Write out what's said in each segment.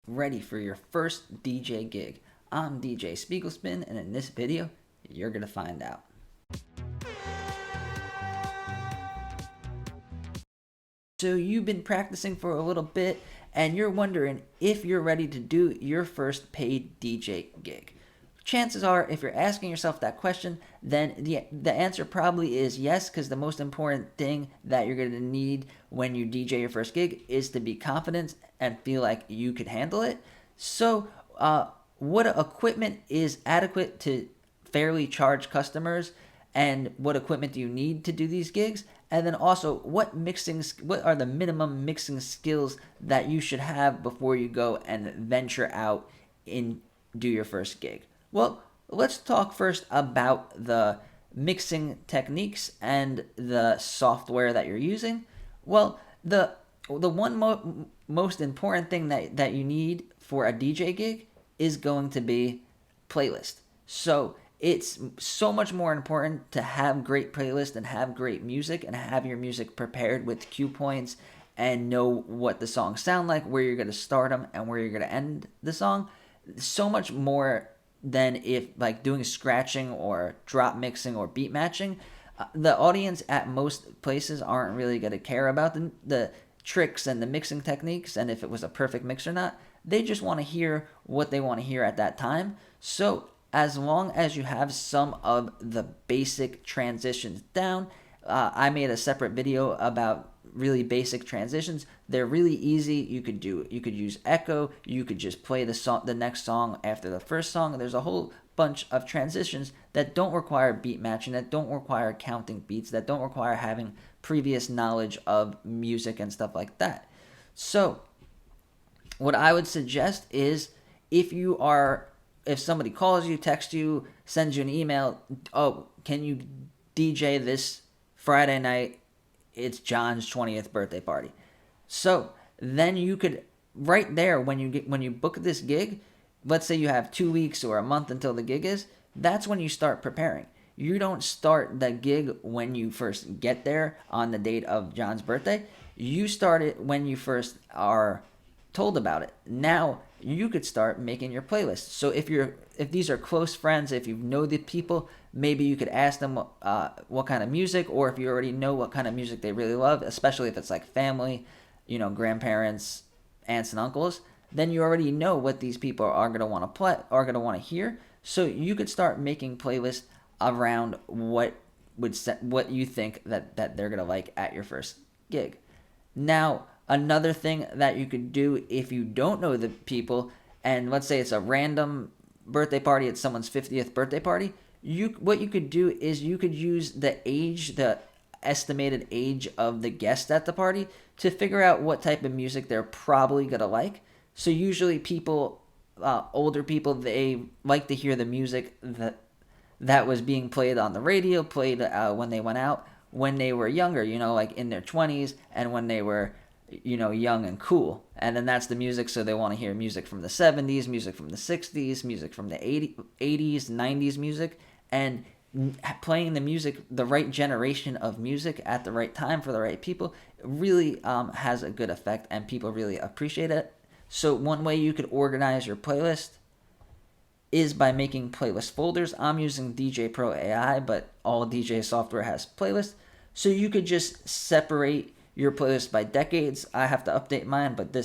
ready for your first DJ gig. I'm DJ Spiegel Spin, and in this video, you're going to find out. So you've been practicing for a little bit, and you're wondering if you're ready to do your first paid DJ gig. Chances are, if you're asking yourself that question, then the answer probably is yes, because the most important thing that you're going to need when you DJ your first gig is to be confident and feel like you could handle it. So, what equipment is adequate to fairly charge customers, and what equipment do you need to do these gigs? And then also, what are the minimum mixing skills that you should have before you go and venture out and do your first gig? Well, let's talk first about the mixing techniques and the software that you're using. Well, the most important thing that you need for a DJ gig is going to be playlist. So it's so much more important to have great playlist and have great music and have your music prepared with cue points and know what the songs sound like, where you're going to start them and where you're going to end the song. So much more than if like doing scratching or drop mixing or beat matching. The audience at most places aren't really going to care about the tricks and the mixing techniques and if it was a perfect mix or not. They just want to hear what they want to hear at that time. So as long as you have some of the basic transitions down, I made a separate video about really basic transitions. They're really easy. You could use echo. You could just play the next song after the first song. There's a whole bunch of transitions that don't require beat matching, that don't require counting beats, that don't require having previous knowledge of music and stuff like that. So what I would suggest is if somebody calls you, texts you, sends you an email, oh, can you DJ this Friday night? It's John's 20th birthday party. So then you could, right there, when you book this gig, let's say you have 2 weeks or a month until the gig is, that's when you start preparing. You don't start the gig when you first get there on the date of John's birthday. You start it when you first are told about it. Now you could start making your playlist. So if these are close friends, if you know the people, maybe you could ask them what kind of music, or if you already know what kind of music they really love, especially if it's like family, grandparents, aunts and uncles, then you already know what these people are going to want to play, are going to want to hear. So you could start making playlists around what you think that they're going to like at your first gig. Now, another thing that you could do if you don't know the people, and let's say it's a random birthday party, it's someone's 50th birthday party, what you could do is you could use the estimated age of the guest at the party to figure out what type of music they're probably going to like. So usually older people, they like to hear the music that was being played on the radio, played when they went out, when they were younger, like in their 20s, and when they were young and cool. And then that's the music, so they want to hear music from the 70s, music from the 60s, music from the 80s, 90s music, and playing the music, the right generation of music at the right time for the right people really has a good effect, and people really appreciate it. So one way you could organize your playlist is by making playlist folders. I'm using DJ Pro AI, but all DJ software has playlists. So you could just separate your playlist by decades. I have to update mine, but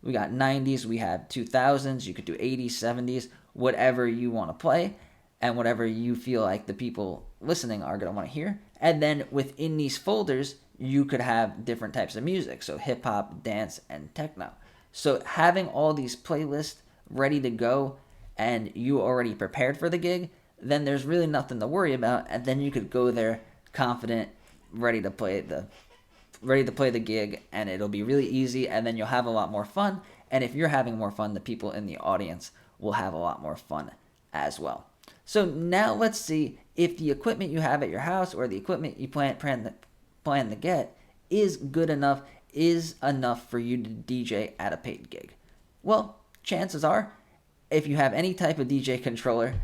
we got 90s, we have 2000s, you could do 80s, 70s, whatever you want to play and whatever you feel like the people listening are going to want to hear. And then within these folders, you could have different types of music, so hip hop, dance, and techno. So having all these playlists ready to go and you already prepared for the gig, then there's really nothing to worry about, and then you could go there confident, ready to play the gig, and it'll be really easy, and then you'll have a lot more fun. And if you're having more fun, the people in the audience will have a lot more fun as well. So now let's see if the equipment you have at your house or the equipment you plan to get is good enough, is enough for you to DJ at a paid gig. Well, chances are, if you have any type of DJ controller,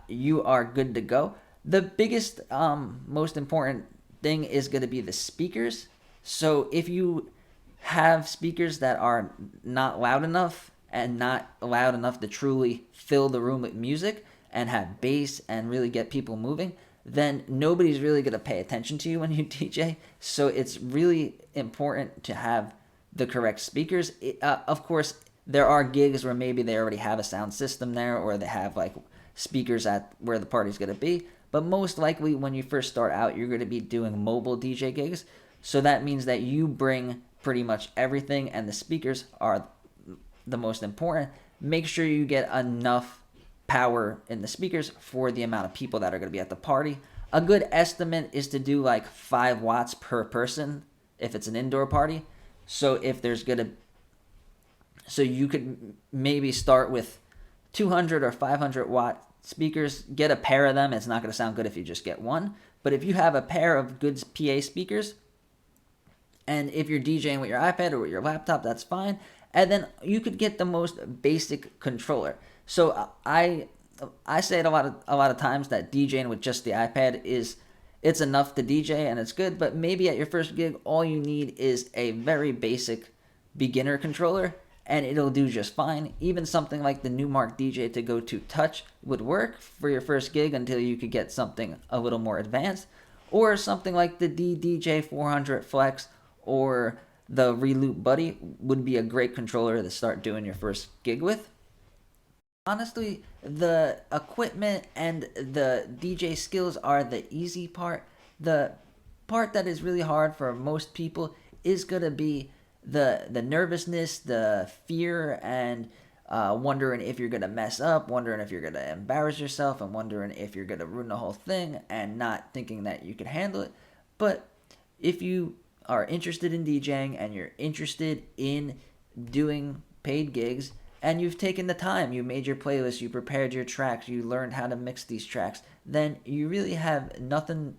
you are good to go. The biggest, most important thing is going to be the speakers. So if you have speakers that are not loud enough and not loud enough to truly fill the room with music and have bass and really get people moving, then nobody's really going to pay attention to you when you DJ. So it's really important to have the correct speakers. Of course, there are gigs where maybe they already have a sound system there, or they have like speakers at where the party's going to be. But most likely, when you first start out, you're going to be doing mobile DJ gigs. So that means that you bring pretty much everything, and the speakers are the most important. Make sure you get enough power in the speakers for the amount of people that are going to be at the party. A good estimate is to do like 5 watts per person if it's an indoor party. So if there's going to, so you could maybe start with 200 or 500 watt speakers. Get a pair of them. It's not going to sound good if you just get one. But if you have a pair of good PA speakers, and if you're DJing with your iPad or with your laptop, that's fine. And then you could get the most basic controller. So I say it a lot of times that DJing with just the iPad it's enough to DJ and it's good. But maybe at your first gig, all you need is a very basic beginner controller, and it'll do just fine. Even something like the Newmark DJ to Touch would work for your first gig until you could get something a little more advanced, or something like the DJ 400 Flex or the Reloop Buddy would be a great controller to start doing your first gig with. Honestly, the equipment and the DJ skills are the easy part. The part that is really hard for most people is going to be the nervousness, the fear, and wondering if you're going to mess up, wondering if you're going to embarrass yourself, and wondering if you're going to ruin the whole thing, and not thinking that you can handle it. But if you are interested in DJing and you're interested in doing paid gigs, and you've taken the time, you made your playlist, you prepared your tracks, you learned how to mix these tracks, then you really have nothing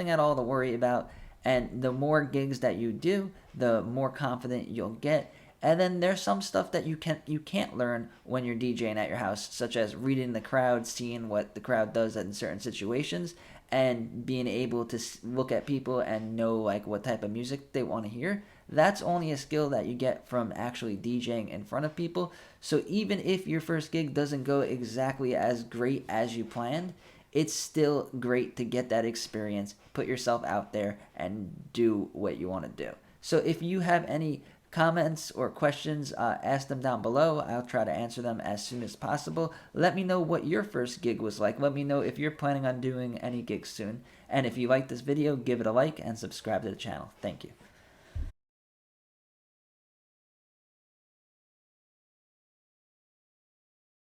at all to worry about. And the more gigs that you do, the more confident you'll get. And then there's some stuff that you can't learn when you're DJing at your house, such as reading the crowd, seeing what the crowd does in certain situations, and being able to look at people and know like what type of music they want to hear. That's only a skill that you get from actually DJing in front of people. So even if your first gig doesn't go exactly as great as you planned, it's still great to get that experience, put yourself out there, and do what you want to do. So if you have any comments or questions, ask them down below. I'll try to answer them as soon as possible. Let me know what your first gig was like. Let me know if you're planning on doing any gigs soon. And if you like this video, give it a like and subscribe to the channel. Thank you.